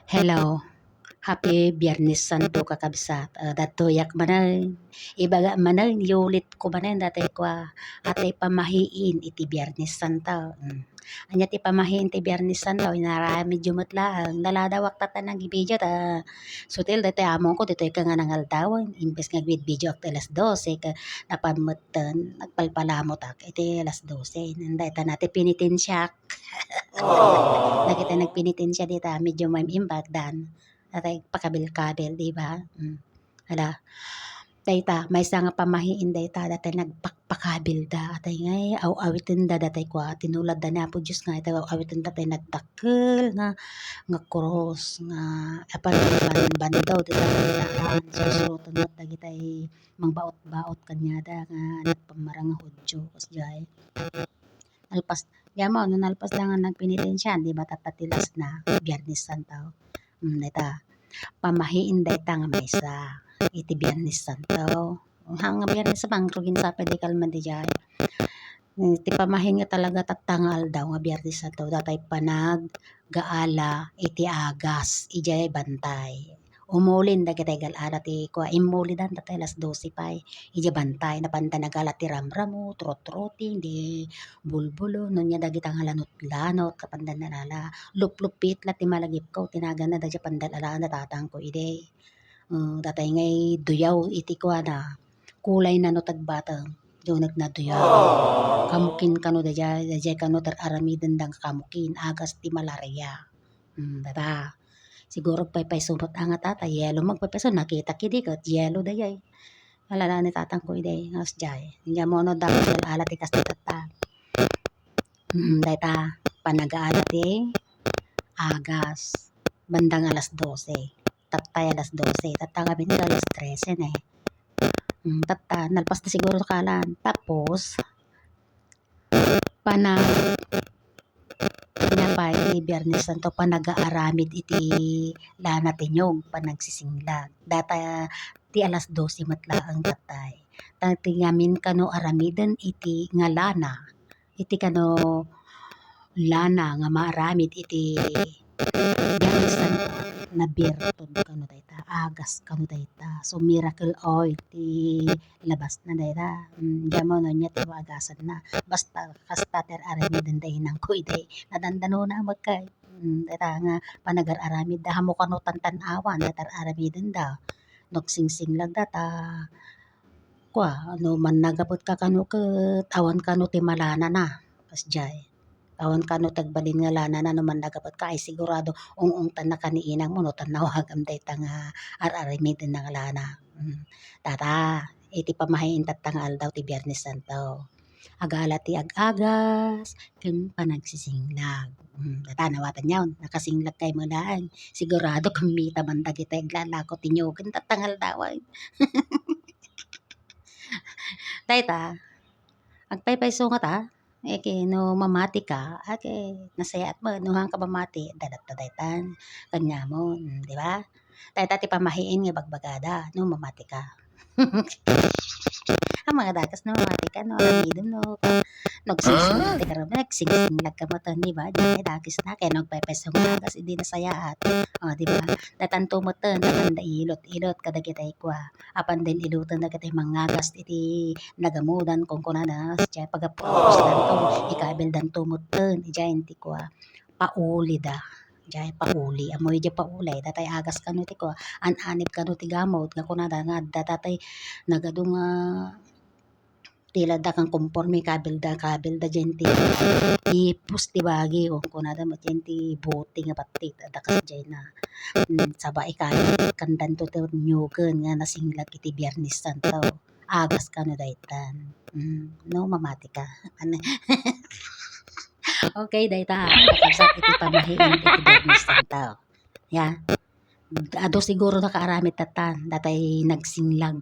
Hello, happy Biyernes Santo kakabsat. Datoyak manan, ibaga manan, yulit ko manan datay ko atay pamahiin iti Biyernes Santo. Anya ti pamahiin ti Biyernes Santo, inarami jumot laang, naladawak tatan ng ibidyo ta. Sutil datay amon ko, dito'y ka nga nangaltawan, imbes nga video ak alas 12, ka napamutan, nagpalpalamot ak, iti alas 12, nanday ta natin pinitinsyak. Nakita nagpinitin siya dita, medyo may impact dan. Atay pakabil-kabil, di ba? Hala, dayta, may nga pamahiin dayta, datay nagpakpakabil da, atay ngay, awitin da, datay kwa, tinulad da na po Diyos nga, atay awitin da, datay nagtakil, nga cross, nga, apan bandaw, dita, susurutan mo, dagitay, mangbaot-baot kanya da, nga, nagpamarang hudyo, kasjay. Alpas, yamo, no nalpas lang ang nagpinitin siya, di ba tatatilas na, Biyernes Santo. Dita, pamahiin dayta nga maysa, iti Biyernes Santo. Hanga Biyernes sa rugin sa pedikal man di jay. Iti pamahiin nga talaga tatangal daw nga Biyernes Santo, datay panag, gaala, iti agas, ijay bantay. Umulin da kitay galala ti kwa imulidan datay alas 12 pay. Ija bantay na panda nagala ti ramramo, trot-troting, di bulbulo, no nya dagitang lanot-lanot kapanda nalala. Lup-lupit la ti malagip ko, tinagan na da pandalalaan na tatang ko ide. Datay ngay duyaw iti kwa na kulay na no tagbatang. Diyo nagnaduyaw. Kamukin kano da jay kano tar aramiden dang kamukin, agas ti malaria. Data. Siguro pay sumot angat ata, yelo magpapeso, nakita kidi kat yelo da jay. Alala ni tatang ko ide, ngas jay. Hindi mo no dapat alat ikas ti tata. Dayta, panagaala ti agas, bandang alas 12. Tatay alas 12, tata kami nila alas 13 eh. Tata, nalpas na siguro kalan. Tapos, pinapay ni Biyernes Santo panag-aaramid iti lana tinyog panagsisinglag. Data ti alas 12 matlaang tatay. Tati ngamin kano aramiden iti nga lana. Iti kano lana nga maaramid iti Biyernes Santo na birtod kano dayta, agas kano dayta. So miracle oil ti labas na dayta. Diyan mo no niya ti agasan na. Basta kasta ter aramid day nang ko ide. Nadandano na magkay. Dayta nga panagar-aramid da hamo kano tantan-awan datar aramiden da. Nagsingsing lang data. Kwa ano man nagapot ka kano ket awan kano ti malana na. Pasjay. Awan kano tagbalin nga lana na naman nagapot ka ay sigurado ung tan na kaniinang mo no tan nawagam dayta nga aramiden nga lana. Tata, iti pamahiin tatangal daw ti Biyernes Santo. Agala ti ag-agas, ken panagsisinglag. Tata nawatan yawn, nakasinglag kay mo daan. Sigurado kumita man dagiti aglalako tinyo, ken tatangal daway. Dayta, agpaypayso nga ta, eke no mamati ka, ake nasayat mo, no hang ka mamati, dadat ta daytan, kanya mo, di ba? Dayta ti pamahiin nga bagbagada, no mamati ka. Ang mga dakas na mamati ka, no, aramidon, no, nagsingsinglag ka mo to, di ba? Diyan dakis na, kaya nagpaypayso nga agas, hindi nasayaat. O, di ba? Datanto mo to, natanda ilot, kadagitay kwa. Apan din ilutan na kitay mangagas iti nagamudan kung kunanas, jay pagapropos danto, ikabil danto mo to, jay ti kwa. Pauli da. Jay pauli, amoy jay paulay, datay agas kano ti kwa, ananip kano ti gamot, nga kunada nga, datatay nagadong tila da kang conforme kabil da dyan ti ipus ti bagi o kunada mo dyan ti bote nga batik dakas dyan na sabay kayo kandan to nyugan nga nasinglag iti Biyernes Santo agas kano daytan no mamati ka okay dayta kakabsat iti pamahiin iti Biyernes Santo ya ado siguro nakaaramid tatan datay nagsinlag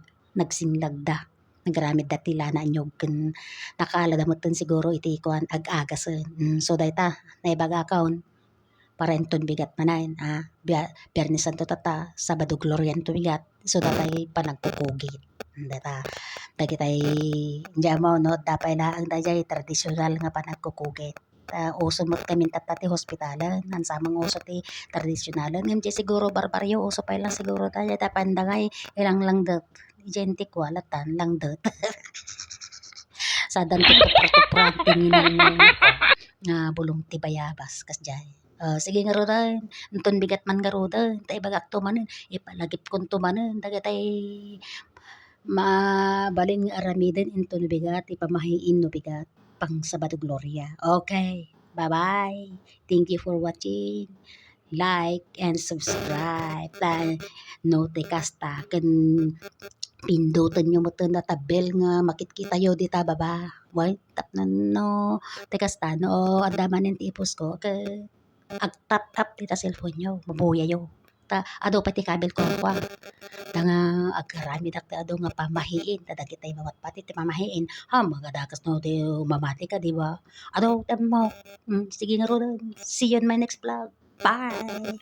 da nagramid dati lana anyog ken nakaalada mo siguro iti kuan ag-agasen. So dayta naibaga kaon parenton bigat manayen Biyernes Santo tata Sabado Glorian to bigat so datay panagpupugit. Data dagitay diyan mo no dapay laang dayay tradisyonal nga panagkukugit. uso mo't kami tatati hospitalan, ansamang uso ti tradisyonalan. Ngem ti siguro barbaryo, uso pa lang siguro tayo, tapandangay, ilang langdet. Gente ko, alatan, langdet. Sadan ti tupra-tupra, tinginan nga bulong ti bayabas, kas jay. Sige nga rodan, enton bigat man nga rodan, tay bagak tumanen, ipalagip kon tumanen, dagatay mabalin nga aramiden enton bigat, ipamahiin no bigat, pang Sabado Gloria. Okay, bye-bye. Thank you for watching. Like and subscribe. Notikas ta ken pindutan nyo mo na tabel nga makikita yo dita baba. Why tap na no tekas ta no andaman ti ipos ko ke ag tap tap dita cellphone nyo mabuya yo. Ta ado pati kabel ko kwa. Ta nga agkarami dak ado nga pamahiin ta dagiti mawatpati ti pamahiin. Ha magadakas no ti mamati ka di ba? Ado mo sige nga ro. See you in my next vlog. Bye.